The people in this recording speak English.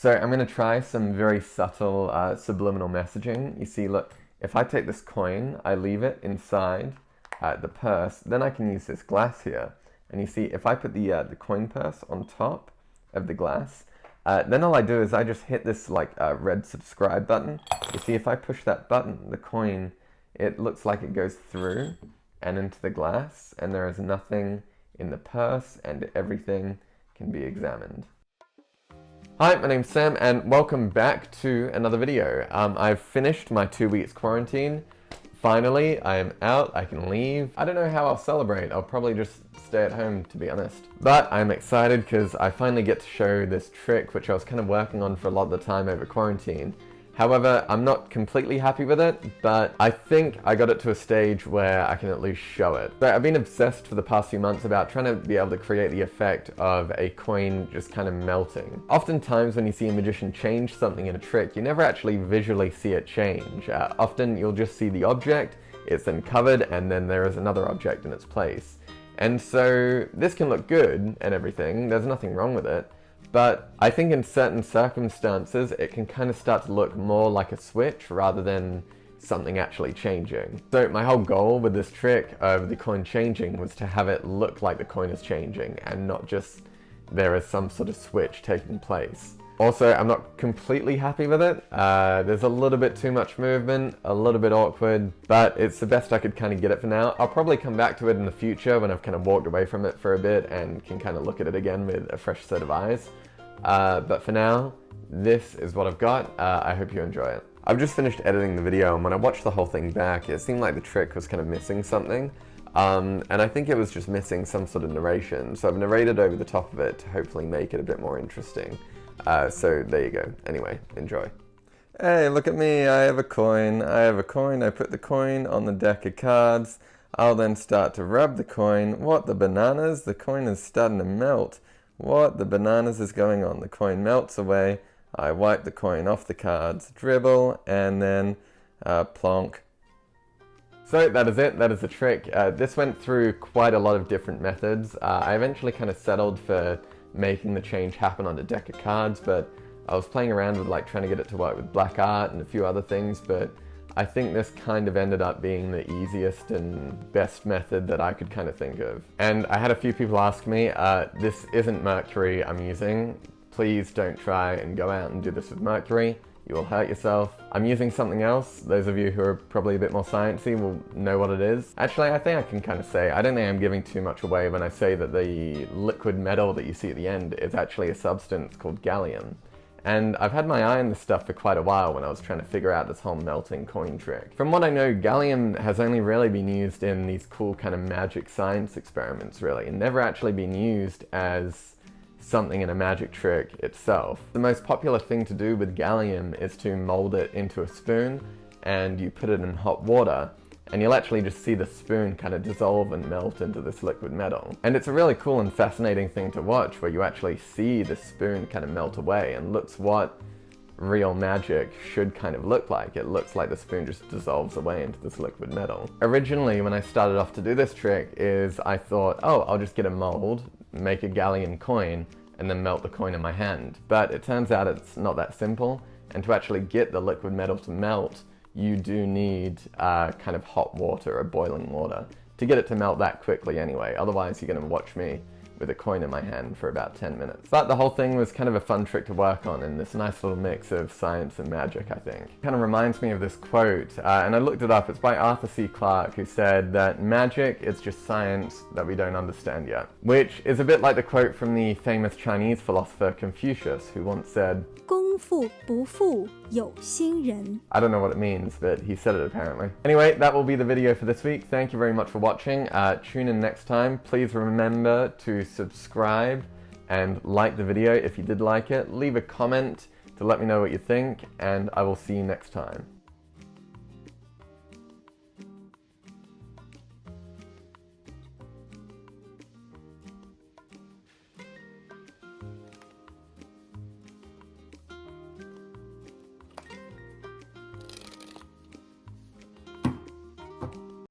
So I'm going to try some very subtle subliminal messaging. You see, look, if I take this coin, I leave it inside the purse, then I can use this glass here. And you see, if I put the coin purse on top of the glass, then all I do is I just hit this like red subscribe button. You see, if I push that button, the coin, it looks like it goes through and into the glass, and there is nothing in the purse, and everything can be examined. Hi, my name's Sam, and welcome back to another video. I've finished my 2 weeks quarantine. Finally, I am out, I can leave. I don't know how I'll celebrate. I'll probably just stay at home, to be honest. But I'm excited because I finally get to show this trick, which I was kind of working on for a lot of the time over quarantine. However, I'm not completely happy with it, but I think I got it to a stage where I can at least show it. But I've been obsessed for the past few months about trying to be able to create the effect of a coin just kind of melting. Oftentimes when you see a magician change something in a trick, you never actually visually see it change. Often you'll just see the object, it's then covered, and then there is another object in its place. And so this can look good and everything, there's nothing wrong with it. But I think in certain circumstances, it can kind of start to look more like a switch rather than something actually changing. So my whole goal with this trick of the coin changing was to have it look like the coin is changing and not just there is some sort of switch taking place. Also, I'm not completely happy with it. There's a little bit too much movement, a little bit awkward, but it's the best I could kind of get it for now. I'll probably come back to it in the future when I've kind of walked away from it for a bit and can kind of look at it again with a fresh set of eyes. But for now, this is what I've got. I hope you enjoy it. I've just finished editing the video, and when I watched the whole thing back, it seemed like the trick was kind of missing something. And I think it was just missing some sort of narration. So I've narrated over the top of it to hopefully make it a bit more interesting. So there you go. Anyway, enjoy. Hey, look at me. I have a coin. I put the coin on the deck of cards. I'll then start to rub the coin. What the bananas? The coin is starting to melt. What the bananas is going on? The coin melts away. I wipe the coin off the cards, dribble, and then plonk. So that is it. That is the trick. This went through quite a lot of different methods. I eventually kind of settled for making the change happen on a deck of cards, but I was playing around with like trying to get it to work with black art and a few other things, but I think this kind of ended up being the easiest and best method that I could kind of think of. And I had a few people ask me, this isn't mercury I'm using. Please don't try and go out and do this with mercury. You will hurt yourself. I'm using something else. Those of you who are probably a bit more sciencey will know what it is. Actually, I think I can kind of say, I don't think I'm giving too much away when I say that the liquid metal that you see at the end is actually a substance called gallium. And I've had my eye on this stuff for quite a while when I was trying to figure out this whole melting coin trick. From what I know, gallium has only really been used in these cool kind of magic science experiments, really, and never actually been used as something in a magic trick itself. The most popular thing to do with gallium is to mold it into a spoon, and you put it in hot water, and you'll actually just see the spoon kind of dissolve and melt into this liquid metal. And it's a really cool and fascinating thing to watch, where you actually see the spoon kind of melt away, and looks what real magic should kind of look like. It looks like the spoon just dissolves away into this liquid metal. Originally, when I started off to do this trick, I thought, oh, I'll just get a mold, make a gallium coin, and then melt the coin in my hand. But it turns out it's not that simple, and to actually get the liquid metal to melt, you do need kind of hot water or boiling water to get it to melt that quickly anyway. Otherwise, you're going to watch me with a coin in my hand for about 10 minutes. But the whole thing was kind of a fun trick to work on, and this nice little mix of science and magic, I think. It kind of reminds me of this quote, and I looked it up. It's by Arthur C. Clarke, who said that magic is just science that we don't understand yet. Which is a bit like the quote from the famous Chinese philosopher Confucius, who once said, 功夫不负有心人. I don't know what it means, but he said it apparently. Anyway, that will be the video for this week. Thank you very much for watching. Tune in next time. Please remember to subscribe and like the video if you did like it. Leave a comment to let me know what you think, and I will see you next time.